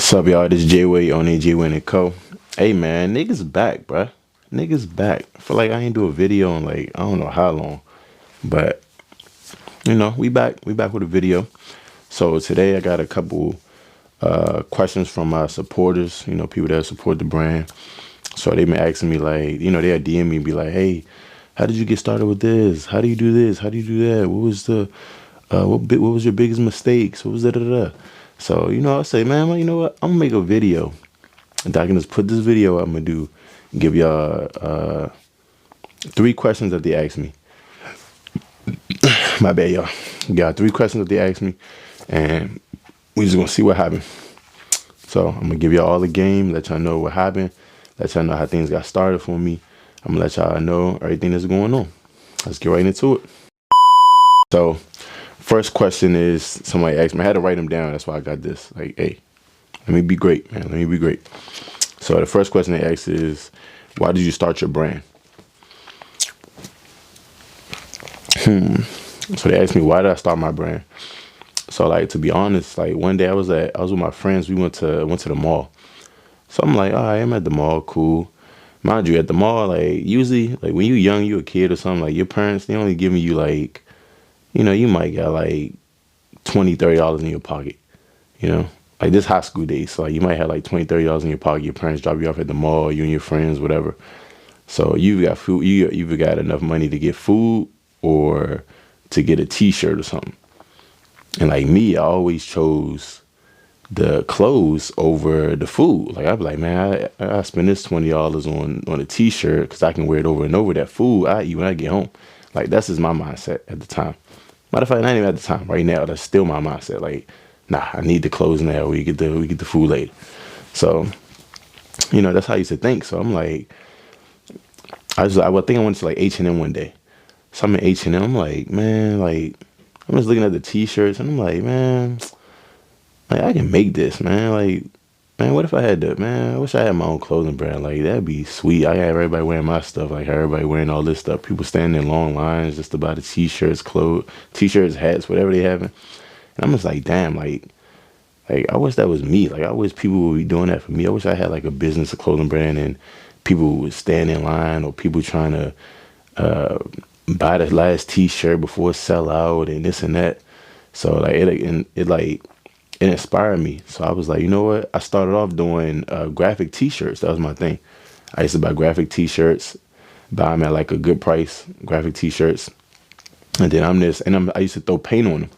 What's up, y'all? This is J-Wade on EugeneWadeCo. Hey, man, niggas back, bruh. Niggas back. I feel like I ain't do a video in like, I don't know how long. But, you know, we back. We back with a video. So today I got a couple questions from my supporters, you know, people that support the brand. So they've been asking me like, you know, they'll DM me and be like, hey, how did you get started with this? How do you do this? How do you do that? What was the, what was your biggest mistakes? What was that? So, you know, I say, man, well, you know what? I'm gonna make a video. And I can just put this video I'm gonna do, give y'all 3 questions that they asked me. My bad, y'all. Got 3 questions that they asked me, and we just gonna see what happened. So I'm gonna give y'all all the game, let y'all know what happened, let y'all know how things got started for me. I'm gonna let y'all know everything that's going on. Let's get right into it. So first question is, somebody asked me, I had to write them down, that's why I got this. Like, hey, let me be great, man. Let me be great. So the first question they asked is, why did you start your brand? So they asked me, why did I start my brand? So like, to be honest, like one day I was with my friends. We went to the mall. So I'm like, all right, I'm at the mall, cool. Mind you, at the mall, like usually, like when you young, you a kid or something, like your parents, they only giving you like, you know, you might got like $20-$30 in your pocket, you know, like this high school days. So like you might have like $20-$30 in your pocket. Your parents drop you off at the mall, you and your friends, whatever. So you've got food, you've got enough money to get food or to get a t-shirt or something. And like me, I always chose the clothes over the food. Like I'd be like, man, I spend this $20 on a t-shirt because I can wear it over and over. That food I eat when I get home. Like that's just my mindset at the time. Matter of fact, not even at the time. Right now, that's still my mindset. Like, nah, I need the clothes now. We get the food later. So, you know, that's how I used to think. So I'm like, I think I went to like H&M one day. So I'm in H&M. I'm like, man, like I'm just looking at the t-shirts and I'm like, man, like I can make this, man. Like, man, what if I had that, man? I wish I had my own clothing brand. Like that'd be sweet. I have everybody wearing my stuff. Like everybody wearing all this stuff. People standing in long lines just to buy the t-shirts, t-shirts, hats, whatever they having. And I'm just like, damn, like I wish that was me. Like I wish people would be doing that for me. I wish I had like a business, a clothing brand, and people would stand in line, or people trying to buy the last t-shirt before it sell out and this and that. So like it inspired me. So I was like, you know what? I started off doing graphic t-shirts. That was my thing. I used to buy graphic t-shirts, buy them at like a good price, graphic t-shirts. And then I used to throw paint on them.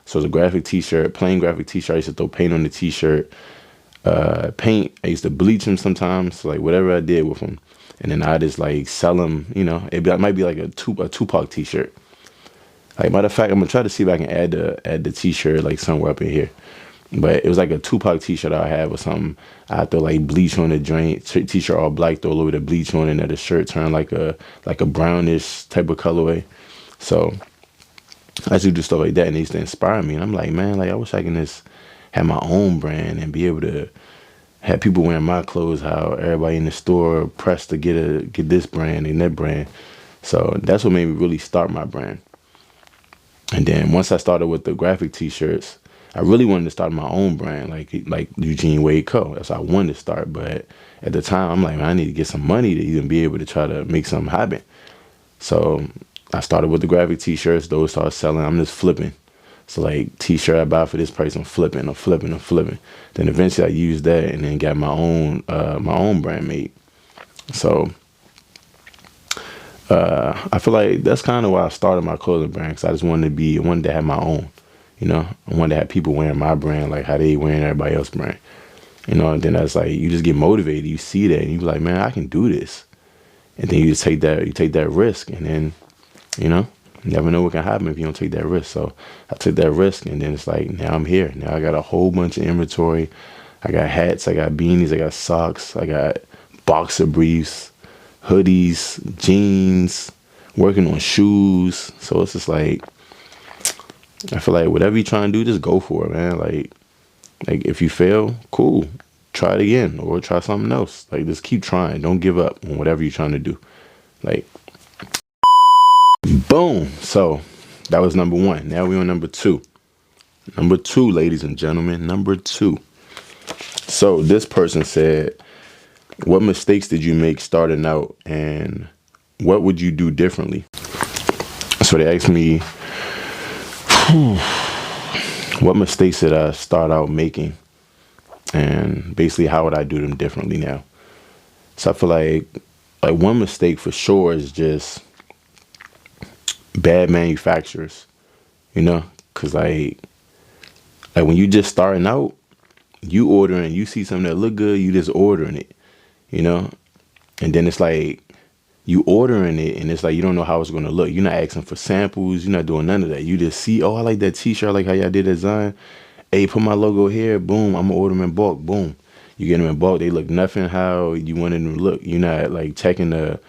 So it's a graphic t-shirt, plain graphic t-shirt. I used to throw paint on the t-shirt. Paint, I used to bleach them sometimes. So like whatever I did with them. And then I just like sell them, you know, it might be like a Tupac t-shirt. Like matter of fact, I'm gonna try to see if I can add the t-shirt like somewhere up in here. But it was like a Tupac t-shirt I had or something. I had to like bleach on the joint, t-shirt all black, throw a little bit of bleach on it, and the shirt turned like a brownish type of colorway. So I used to do stuff like that, and it used to inspire me. And I'm like, man, like I wish I can just have my own brand and be able to have people wearing my clothes, how everybody in the store pressed to get this brand and that brand. So that's what made me really start my brand. And then once I started with the graphic t-shirts, I really wanted to start my own brand, like EugeneWadeCo. That's how I wanted to start. But at the time, I'm like, man, I need to get some money to even be able to try to make something happen. So I started with the graphic t-shirts. Those started selling. I'm just flipping. So like t-shirt I buy for this price, I'm flipping. Then eventually I used that and then got my own brand made. So I feel like that's kind of why I started my clothing brand, because I just wanted to have my own. You know, I wanted to have people wearing my brand like how they wearing everybody else's brand. You know, and then that's like, you just get motivated. You see that and you be like, man, I can do this. And then you just take that risk, and then, you know, you never know what can happen if you don't take that risk. So I took that risk, and then it's like, now I'm here. Now I got a whole bunch of inventory. I got hats, I got beanies, I got socks, I got boxer briefs, hoodies, jeans, working on shoes. So it's just like, I feel like whatever you're trying to do, just go for it, man. Like if you fail, cool. Try it again or try something else. Like just keep trying. Don't give up on whatever you're trying to do. Like, boom. So that was number 1. Now we're on number 2. Number 2, ladies and gentlemen, number 2. So this person said, what mistakes did you make starting out, and what would you do differently? So they asked me, what mistakes did I start out making, and basically how would I do them differently now? So I feel like one mistake for sure is just bad manufacturers, you know, because like when you just starting out, you ordering, you see something that look good, you just ordering it, you know, and then it's like you ordering it, and it's like you don't know how it's gonna look. You're not asking for samples, you're not doing none of that. You just see, oh, I like that T-shirt, I like how y'all did that design. Hey, put my logo here, boom, I'm gonna order them in bulk, boom. You get them in bulk, they look nothing how you wanted them to look. You're not like checking the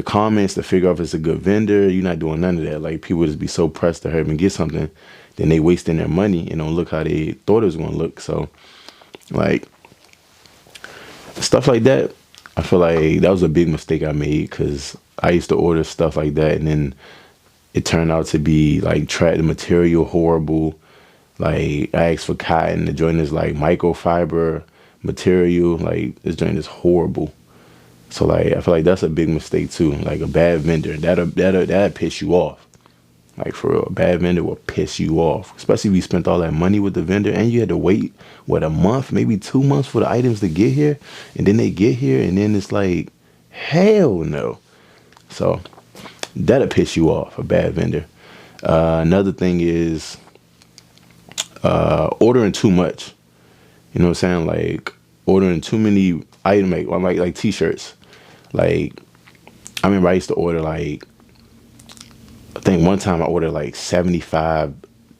comments to figure out if it's a good vendor. You're not doing none of that. Like people just be so pressed to hurry up and get something, then they wasting their money and don't look how they thought it was gonna look. So like stuff like that, I feel like that was a big mistake I made, because I used to order stuff like that, and then it turned out to be like the material horrible. Like I asked for cotton, the joint is like microfiber material. Like this joint is horrible. So like I feel like that's a big mistake too. Like a bad vendor, that'll piss you off. Like for real, a bad vendor will piss you off, especially if you spent all that money with the vendor and you had to wait, what, a month, maybe 2 months for the items to get here, and then they get here, and then it's like, hell no. So that'll piss you off, a bad vendor. Another thing is ordering too much. You know what I'm saying? Like ordering too many items, like T-shirts. Like I remember I used to order like, I think one time I ordered like 75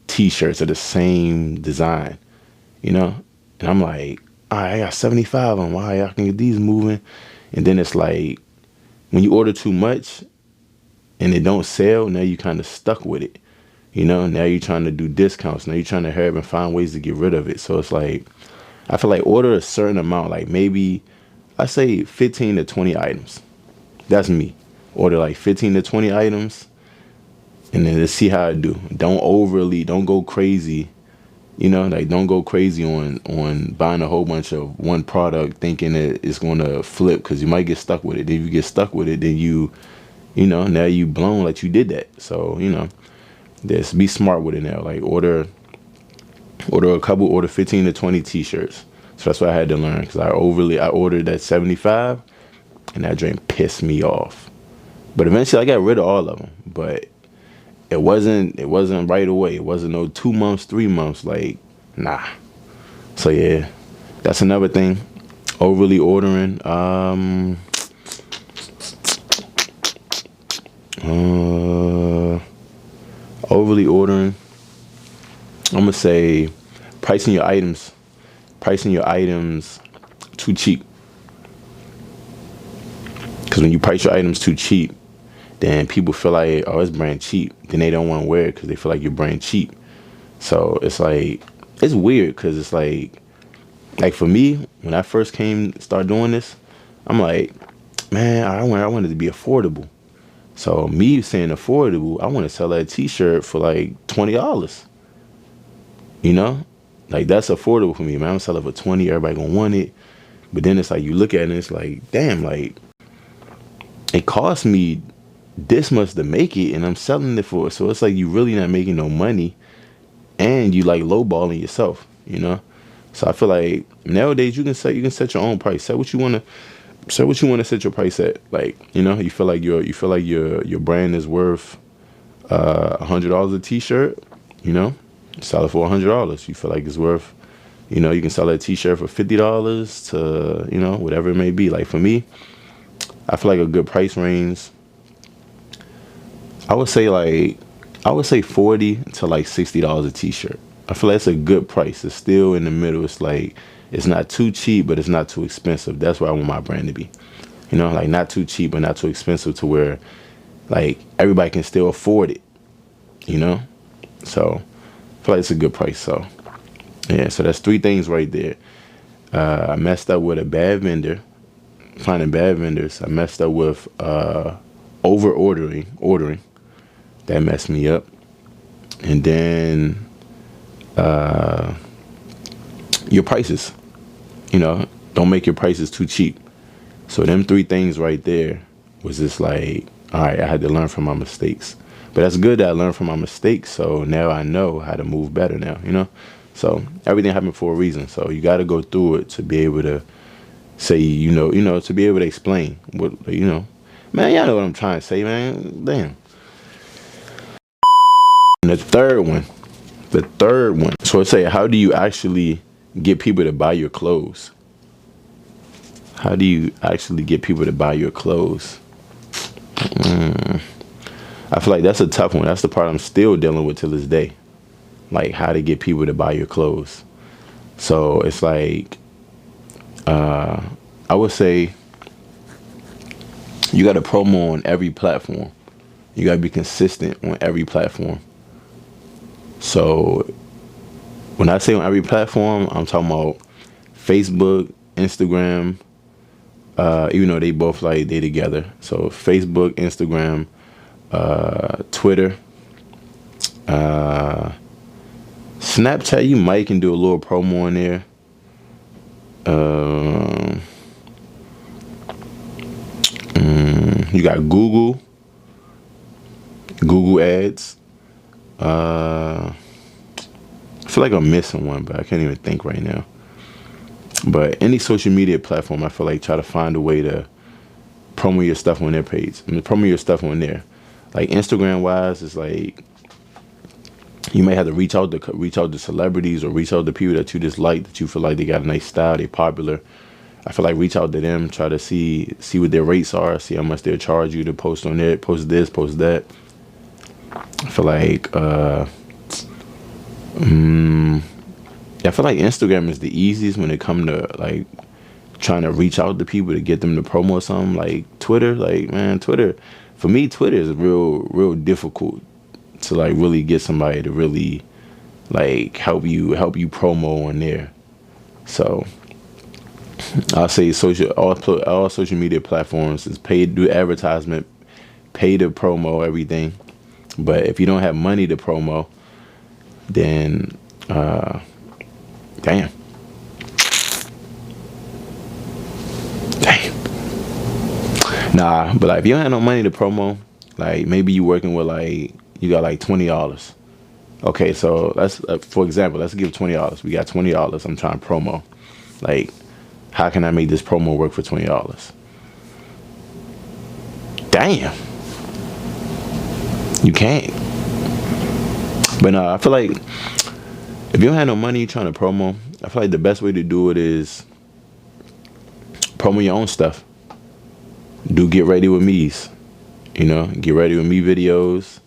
T-shirts of the same design, you know? And I'm like, all right, I got 75 of them. Why I can get these moving? And then it's like, when you order too much and it don't sell, now you kind of stuck with it. You know, now you're trying to do discounts. Now you're trying to hurry up and find ways to get rid of it. So it's like, I feel like order a certain amount, like maybe, I say 15 to 20 items. That's me. Order like 15 to 20 items, and then let's see how I do. Don't go crazy. You know, like don't go crazy on buying a whole bunch of one product thinking that it's going to flip, because you might get stuck with it. If you get stuck with it, then you know, now you blown like you did that. So, you know, just be smart with it now. Like order 15 to 20 T-shirts. So that's what I had to learn, because I ordered that 75, and that drink pissed me off. But eventually I got rid of all of them. But it wasn't right away. It wasn't no 2 months, 3 months. Like, nah. So yeah, that's another thing. Overly ordering. Overly ordering. I'm gonna say pricing your items too cheap. Because when you price your items too cheap, then people feel like, oh, it's brand cheap. Then they don't want to wear it because they feel like you're brand cheap. So it's like, it's weird, because it's like for me, when I first start doing this, I'm like, man, I want it to be affordable. So me saying affordable, I want to sell that T-shirt for like $20. You know, like that's affordable for me, man. I'm selling it for 20. Everybody gonna want it. But then it's like you look at it and it's like, damn, like it cost me this much to make it, and I'm selling it for. So it's like you really not making no money, and you like lowballing yourself, you know. So I feel like nowadays you can set your own price. Set what you want to set your price at. Like, you know, you feel like your brand is worth $100 a T-shirt, you know, sell it for $100. You feel like it's worth, you know, you can sell that T-shirt for $50 to, you know, whatever it may be. Like for me, I feel like a good price range, I would say $40 to like $60 a T-shirt. I feel like it's a good price. It's still in the middle. It's like, it's not too cheap, but it's not too expensive. That's where I want my brand to be. You know, like not too cheap, but not too expensive to where like everybody can still afford it, you know? So I feel like it's a good price. So yeah, so that's 3 things right there. I messed up with a bad vendor, finding bad vendors. I messed up with ordering. That messed me up. And then your prices. you know, don't make your prices too cheap. So them three things right there was just like, all right, I had to learn from my mistakes. But that's good that I learned from my mistakes. So now I know how to move better now, you know? So everything happened for a reason. So you got to go through it to be able to say, to be able to explain what, man, y'all know what I'm trying to say, man. Damn. And the third one. So I say, how do you actually get people to buy your clothes? How do you actually get people to buy your clothes? I feel like that's a tough one. That's the part I'm still dealing with till this day. Like how to get people to buy your clothes. So it's like, I would say you got to promo on every platform. You got to be consistent on every platform. So when I say on every platform, I'm talking about Facebook, Instagram, even though they both like they together. So Facebook, Instagram, Twitter, Snapchat, you might can do a little promo on there. You got Google ads. I feel like I'm missing one, but I can't even think right now. But any social media platform, I feel like try to find a way to promo your stuff on their page. I mean, promo your stuff on there. Like Instagram wise, it's like you may have to reach out to celebrities or reach out to people that you just like, that you feel like they got a nice style, they popular. I feel like reach out to them, try to see what their rates are, see how much they'll charge you to post on there, post this, post that. I feel like I feel like Instagram is the easiest when it comes to like trying to reach out to people to get them to promo something. Like Twitter, like man, for me, Twitter is real difficult to like really get somebody to really like help you promo on there. So I'll say all social media platforms is paid to do advertisement, pay to promo everything. But if you don't have money to promo, then damn. Nah, but like if you don't have no money to promo, like maybe you working with like you got like $20. Okay, so let's for example, let's give $20. We got $20. I'm trying to promo. Like, how can I make this promo work for $20? Damn. You can't. But I feel like if you don't have no money trying to promo, I feel like the best way to do it is promo your own stuff. Do get ready with me's. Get ready with me videos.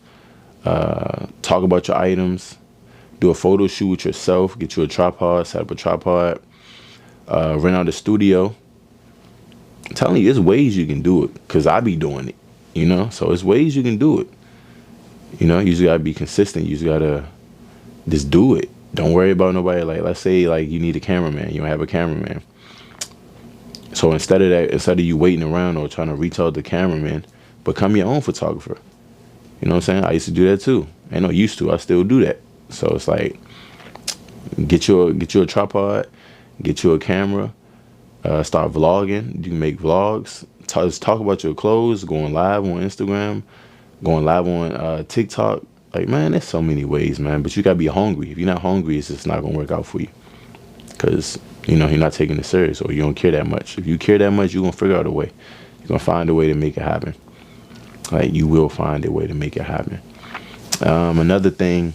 Talk about your items. Do a photo shoot with yourself. Get you a tripod. Set up a tripod. Rent out a studio. I'm telling you, there's ways you can do it. Because I be doing it. So there's ways you can do it. You just got to be consistent. You just got to just do it. Don't worry about nobody. Like, let's say, like, you need a cameraman. You don't have a cameraman. So instead of you waiting around or trying to reach out to the cameraman, become your own photographer. You know what I'm saying? I used to do that too. I know used to. I still do that. So it's like, get you a tripod, get you a camera, start vlogging. You can make vlogs. Talk about your clothes, going live on Instagram, going live on TikTok. Like, man, there's so many ways, man. But you got to be hungry. If you're not hungry, it's just not going to work out for you. Because, you're not taking it serious or you don't care that much. If you care that much, you're going to figure out a way. You're going to find a way to make it happen. Like, you will find a way to make it happen. Another thing.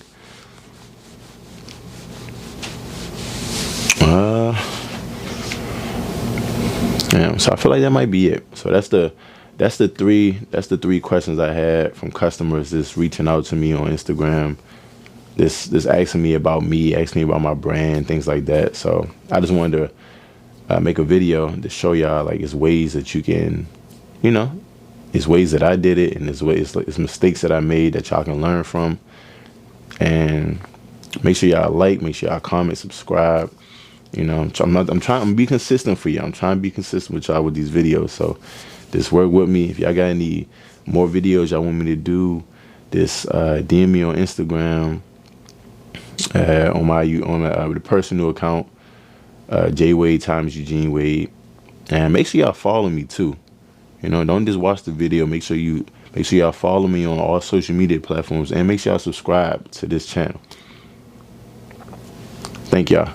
So I feel like that might be it. So that's the three questions I had from customers just reaching out to me on Instagram, this asking me about me, asking me about my brand, things like that. So I just wanted to make a video to show y'all like it's ways that you can, it's ways that I did it, and it's mistakes that I made that y'all can learn from. And make sure y'all make sure y'all comment, subscribe. I'm trying to be consistent for you. I'm trying to be consistent with y'all with these videos. So just work with me. If y'all got any more videos y'all want me to do, this DM me on Instagram, on the personal account. J Wade times Eugene Wade. And make sure y'all follow me too. You know, don't just watch the video. Make sure y'all follow me on all social media platforms, and make sure y'all subscribe to this channel. Thank y'all.